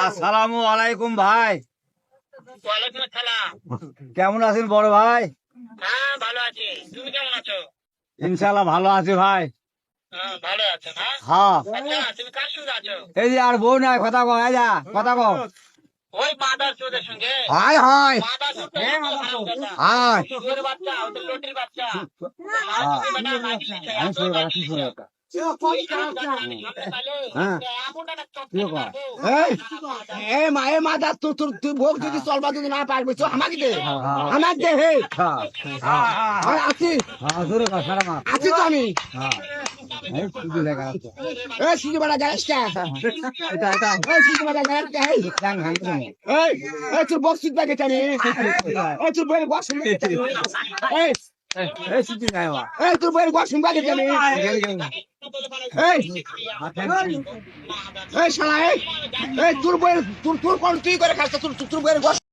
আসসালামু আলাইকুম ভাই। ওয়ালাইকুম আসসালাম। কেমন আছেন বড় ভাই? হ্যাঁ ভালো আছি, তুমি কেমন আছো? ইনশাল্লাহ ভালো আছি ভাই। হ্যাঁ ভালো আছো না? হ্যাঁ, আচ্ছা তুমি কার সঙ্গে আছো? এই যে আর বউ নাই, কথা কও, এই যা কথা কও। ওই মাদার চোদের সঙ্গে। হাই হাই মাদার চোদ তো হারামজাদা। হাই শুয়োরের বাচ্চা, ওদের লটির বাচ্চা। আমি শুনে কথা কি শুনে কথা। হ্যাঁ এই মাদা তুই ভোগ যদি চলবা যদি না পারবি তো আমাকে দে আমাকে দে হে আছি জোরে কথা মা। আছি তো আমি এই শুধু লেখা আছে। এই সিজি বাড়া গ্যাসটা এটা এটা এই সিজি বাড়া গ্যাসটা এই জাং ভাঙ তুমি। এই এই তোর বক্স সিট ব্যাগে টানি এই তোর বইয়ের বক্স এই এই শুধু নাই মা। এই তোর বইয়ের বক্স ব্যাগে টানি এই এই শালা এই তোর বইয়ের তোর কোন তুই করে খাস তোর বইয়ের বক্স